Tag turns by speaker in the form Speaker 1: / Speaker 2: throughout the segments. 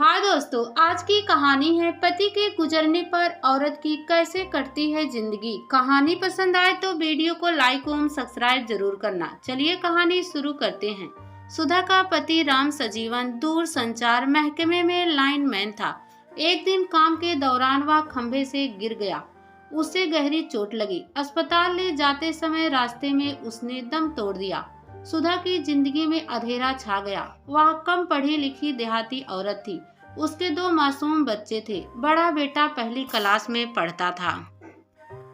Speaker 1: हाँ दोस्तों, आज की कहानी है पति के गुजरने पर औरत की कैसे कटती है जिंदगी। कहानी पसंद आए तो वीडियो को लाइक एवं सब्सक्राइब जरूर करना। चलिए कहानी शुरू करते हैं। सुधा का पति राम सजीवन दूर संचार महकमे में लाइनमैन था। एक दिन काम के दौरान वह खंभे से गिर गया। उसे गहरी चोट लगी। अस्पताल ले जाते समय रास्ते में उसने दम तोड़ दिया। सुधा की जिंदगी में अंधेरा छा गया। वह कम पढ़ी लिखी देहाती औरत थी। उसके दो मासूम बच्चे थे। बड़ा बेटा पहली क्लास में पढ़ता था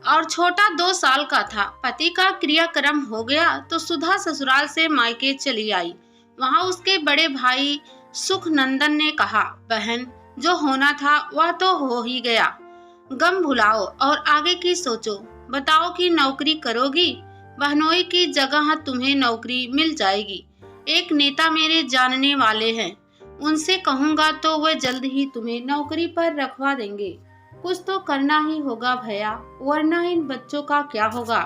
Speaker 1: और छोटा 2 साल का था। पति का क्रियाक्रम हो गया तो सुधा ससुराल से मायके चली आई। वहां उसके बड़े भाई सुखनंदन ने कहा, बहन, जो होना था वह तो हो ही गया। गम भुलाओ और आगे की सोचो। बताओ कि नौकरी करोगी? बहनोई की जगह तुम्हें नौकरी मिल जाएगी। एक नेता मेरे जानने वाले हैं, उनसे कहूँगा तो वे जल्द ही तुम्हें नौकरी पर रखवा देंगे। कुछ तो करना ही होगा भैया, वरना इन बच्चों का क्या होगा।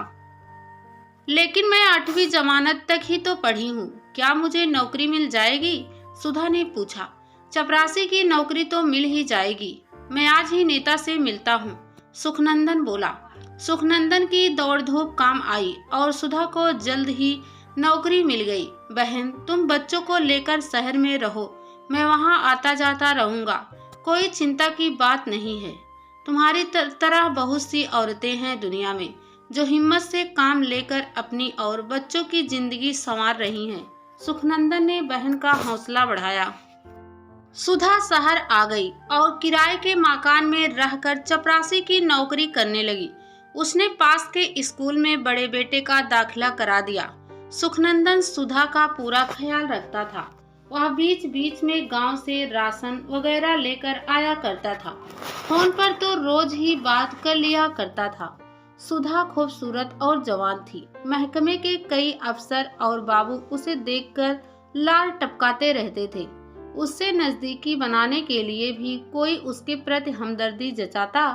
Speaker 1: लेकिन मैं 8वीं जमानत तक ही तो पढ़ी हूँ, क्या मुझे नौकरी मिल जाएगी? सुधा ने पूछा। चपरासी की नौकरी तो मिल ही जाएगी। मैं आज ही नेता से मिलता हूँ, सुखनंदन बोला। सुखनंदन की दौड़ धूप काम आई और सुधा को जल्द ही नौकरी मिल गई। बहन, तुम बच्चों को लेकर शहर में रहो, मैं वहाँ आता जाता रहूँगा। कोई चिंता की बात नहीं है। तुम्हारी तरह बहुत सी औरतें हैं दुनिया में जो हिम्मत से काम लेकर अपनी और बच्चों की जिंदगी संवार रही हैं। सुखनंदन ने बहन का हौसला बढ़ाया। सुधा शहर आ गई और किराए के मकान में रहकर चपरासी की नौकरी करने लगी। उसने पास के स्कूल में बड़े बेटे का दाखिला करा दिया। सुखनंदन सुधा का पूरा ख्याल रखता था। वह बीच बीच में गांव से राशन वगैरह लेकर आया करता था। फोन पर तो रोज ही बात कर लिया करता था। सुधा खूबसूरत और जवान थी। महकमे के कई अफसर और बाबू उसे देखकर लार टपकाते रहते थे। उससे नजदीकी बनाने के लिए भी कोई उसके प्रति हमदर्दी जताता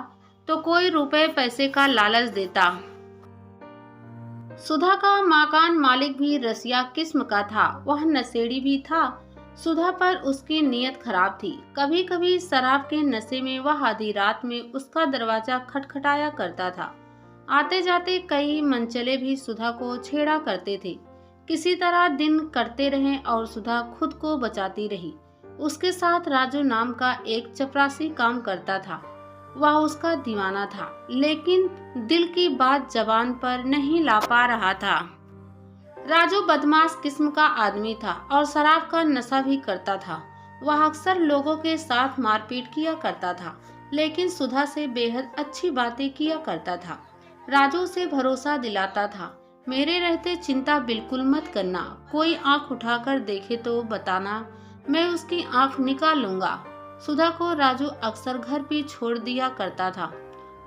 Speaker 1: तो कोई रुपए पैसे का लालच देता। सुधा का मकान मालिक भी रसिया किस्म का था। वह नशेड़ी भी था। सुधा पर उसकी नीयत खराब थी। कभी कभी शराब के नशे में वह आधी रात में उसका दरवाजा खटखटाया करता था। आते जाते कई मनचले भी सुधा को छेड़ा करते थे। किसी तरह दिन कटते रहे और सुधा खुद को बचाती रही। उसके साथ राजू नाम का एक चपरासी काम करता था। वह उसका दीवाना था, लेकिन दिल की बात जबान पर नहीं ला पा रहा था। राजू बदमाश किस्म का आदमी था और शराब का नशा भी करता था। वह अक्सर लोगों के साथ मारपीट किया करता था, लेकिन सुधा से बेहद अच्छी बातें किया करता था। राजू उसे भरोसा दिलाता था, मेरे रहते चिंता बिल्कुल मत करना। कोई आंख उठाकर देखे तो बताना, मैं उसकी आंख निकाल लूंगा। सुधा को राजू अक्सर घर भी छोड़ दिया करता था।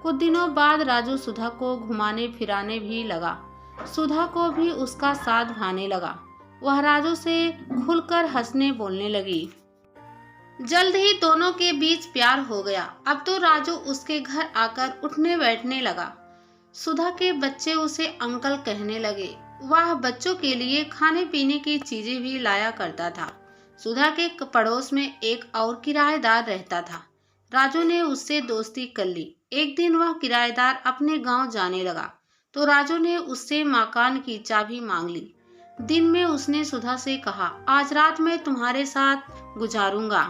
Speaker 1: कुछ दिनों बाद राजू सुधा को घुमाने फिराने भी लगा। सुधा को भी उसका साथ भाने लगा। वह राजू से खुलकर हंसने बोलने लगी। जल्द ही दोनों के बीच प्यार हो गया। अब तो राजू उसके घर आकर उठने बैठने लगा। सुधा के बच्चे उसे अंकल कहने लगे। वह बच्चों के लिए खाने पीने की चीजें भी लाया करता था। सुधा के पड़ोस में एक और किराएदार रहता था। राजू ने उससे दोस्ती कर ली। एक दिन वह किराएदार अपने गांव जाने लगा तो राजू ने उससे मकान की चाबी मांग ली। दिन में उसने सुधा से कहा, आज रात मैं तुम्हारे साथ गुजारूंगा।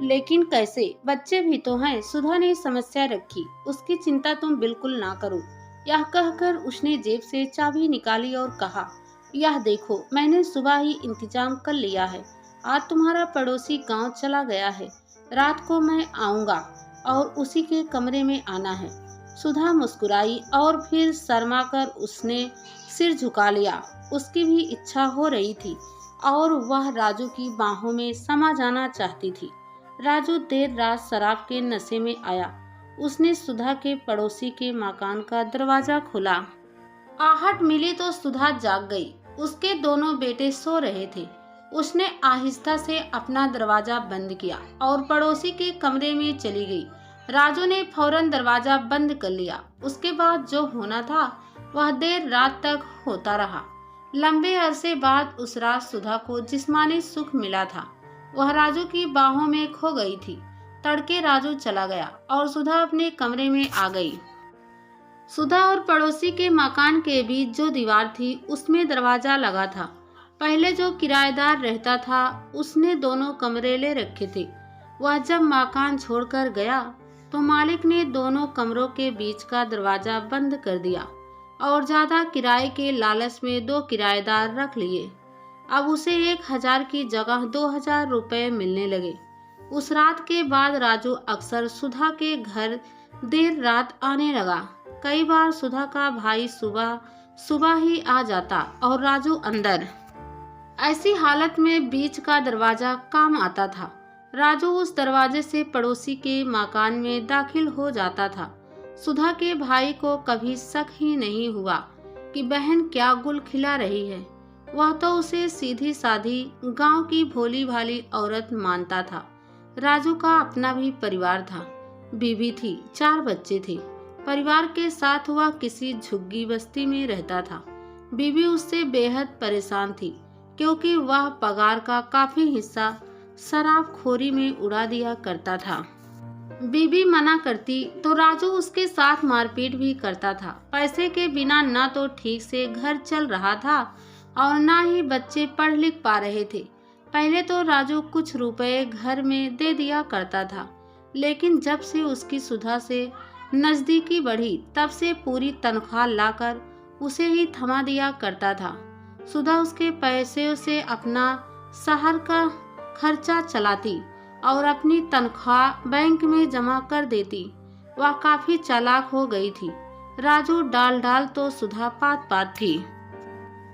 Speaker 1: लेकिन कैसे? बच्चे भी तो हैं। सुधा ने समस्या रखी। उसकी चिंता तुम बिल्कुल ना करो। यह कहकर उसने जेब से चाबी निकाली और कहा, यह देखो, मैंने सुबह ही इंतजाम कर लिया है। आज तुम्हारा पड़ोसी गांव चला गया है। रात को मैं आऊंगा और उसी के कमरे में आना है। सुधा मुस्कुराई और फिर शर्मा कर उसने सिर झुका लिया। उसकी भी इच्छा हो रही थी और वह राजू की बाहों में समा जाना चाहती थी। राजू देर रात शराब के नशे में आया। उसने सुधा के पड़ोसी के मकान का दरवाजा खोला। आहट मिली तो सुधा जाग गई। उसके दोनों बेटे सो रहे थे। उसने आहिस्ता से अपना दरवाजा बंद किया और पड़ोसी के कमरे में चली गई। राजू ने फौरन दरवाजा बंद कर लिया। उसके बाद जो होना था वह देर रात तक होता रहा। लंबे अरसे बाद उस रात सुधा को जिस्मानी सुख मिला था। वह राजू की बाहों में खो गई थी। तड़के राजू चला गया और सुधा अपने कमरे में आ गई। सुधा और पड़ोसी के मकान के बीच जो दीवार थी उसमें दरवाजा लगा था। पहले जो किराएदार रहता था उसने दोनों कमरे ले रखे थे। वह जब मकान छोड़कर गया तो मालिक ने दोनों कमरों के बीच का दरवाजा बंद कर दिया और ज्यादा किराए के लालच में 2 किराएदार रख लिए। अब उसे 1000 की जगह 2000 रुपए मिलने लगे। उस रात के बाद राजू अक्सर सुधा के घर देर रात आने लगा। कई बार सुधा का भाई सुबह सुबह ही आ जाता और राजू अंदर। ऐसी हालत में बीच का दरवाजा काम आता था। राजू उस दरवाजे से पड़ोसी के मकान में दाखिल हो जाता था। सुधा के भाई को कभी शक ही नहीं हुआ कि बहन क्या गुल खिला रही है। वह तो उसे सीधी साधी गांव की भोली भाली औरत मानता था। राजू का अपना भी परिवार था, बीवी थी, 4 बच्चे थे। परिवार के साथ वह किसी झुग्गी बस्ती में रहता था। बीवी उससे बेहद परेशान थी क्योंकि वह पगार का काफी हिस्सा शराबखोरी में उड़ा दिया करता था। बीबी मना करती तो राजू उसके साथ मारपीट भी करता था। पैसे के बिना न तो ठीक से घर चल रहा था और न ही बच्चे पढ़ लिख पा रहे थे। पहले तो राजू कुछ रुपए घर में दे दिया करता था, लेकिन जब से उसकी सुधा से नजदीकी बढ़ी तब से पूरी तनख्वाह लाकर उसे ही थमा दिया करता था। सुधा उसके पैसे से अपना शहर का खर्चा चलाती और अपनी तनख्वाह बैंक में जमा कर देती। वह काफी चालाक हो गई थी। राजू डाल डाल तो सुधा पात पात थी।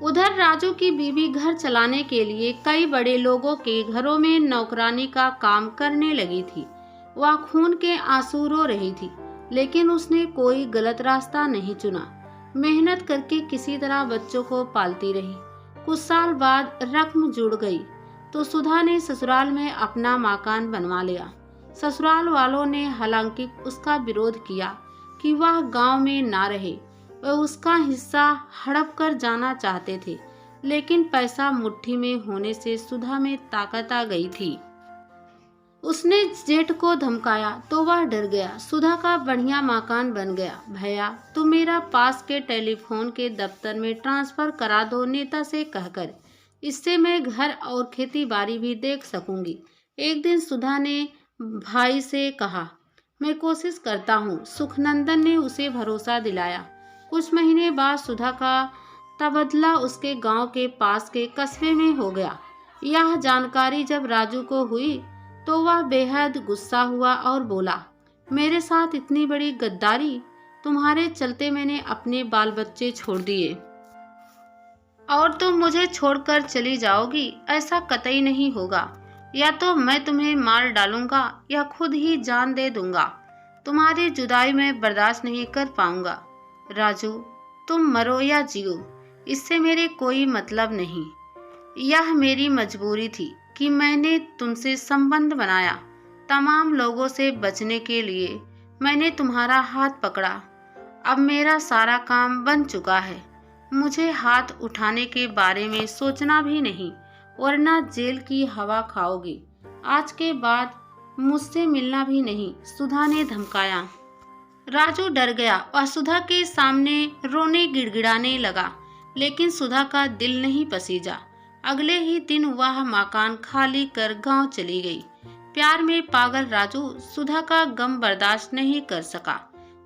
Speaker 1: उधर राजू की बीवी घर चलाने के लिए कई बड़े लोगों के घरों में नौकरानी का काम करने लगी थी। वह खून के आंसू रो रही थी, लेकिन उसने कोई गलत रास्ता नहीं चुना। मेहनत करके किसी तरह बच्चों को पालती रही। कुछ साल बाद रकम जुड़ गई तो सुधा ने ससुराल में अपना मकान बनवा लिया। ससुराल वालों ने हालांकि उसका विरोध किया कि वह गांव में ना रहे। वह उसका हिस्सा हड़प कर जाना चाहते थे, लेकिन पैसा मुट्ठी में होने से सुधा में ताकत आ गई थी। उसने जेठ को धमकाया तो वह डर गया। सुधा का बढ़िया मकान बन गया। भैया तुम मेरा पास के टेलीफोन के दफ्तर में ट्रांसफर करा दो नेता से कहकर, इससे मैं घर और खेती बाड़ी भी देख सकूंगी। एक दिन सुधा ने भाई से कहा, मैं कोशिश करता हूँ। सुखनंदन ने उसे भरोसा दिलाया। कुछ महीने बाद सुधा का तबादला उसके गांव के पास के कस्बे में हो गया। यह जानकारी जब राजू को हुई तो वह बेहद गुस्सा हुआ और बोला, मेरे साथ इतनी बड़ी गद्दारी, तुम्हारे चलते मैंने अपने बाल बच्चे छोड़ दिए और तुम मुझे छोड़कर चली जाओगी। ऐसा कतई नहीं होगा। या तो मैं तुम्हें मार डालूंगा या खुद ही जान दे दूंगा। तुम्हारी जुदाई मैं बर्दाश्त नहीं कर पाऊंगा। राजू तुम मरो या जियो, इससे मेरे कोई मतलब नहीं। यह मेरी मजबूरी थी कि मैंने तुमसे संबंध बनाया। तमाम लोगों से बचने के लिए मैंने तुम्हारा हाथ पकड़ा। अब मेरा सारा काम बन चुका है। मुझे हाथ उठाने के बारे में सोचना भी नहीं, वरना जेल की हवा खाओगे। आज के बाद मुझसे मिलना भी नहीं, सुधा ने धमकाया। राजू डर गया और सुधा के सामने रोने गिड़गिड़ाने लगा, लेकिन सुधा का दिल नहीं पसीजा। अगले ही दिन वह मकान खाली कर गांव चली गई। प्यार में पागल राजू सुधा का गम बर्दाश्त नहीं कर सका।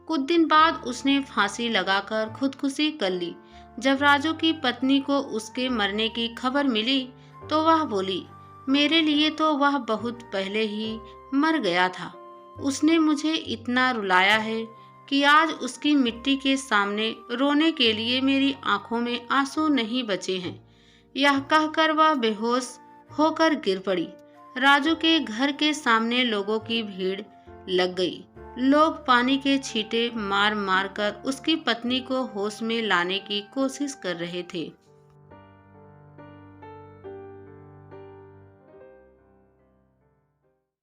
Speaker 1: कुछ दिन बाद उसने फांसी लगाकर खुदकुशी कर ली। जब राजू की पत्नी को उसके मरने की खबर मिली तो वह बोली, मेरे लिए तो वह बहुत पहले ही मर गया था। उसने मुझे इतना रुलाया है कि आज उसकी मिट्टी के सामने रोने के लिए मेरी आंखों में आंसू नहीं बचे हैं। यह कहकर वह बेहोश होकर गिर पड़ी। राजू के घर के सामने लोगों की भीड़ लग गई। लोग पानी के छींटे मार मार कर उसकी पत्नी को होश में लाने की कोशिश कर रहे थे।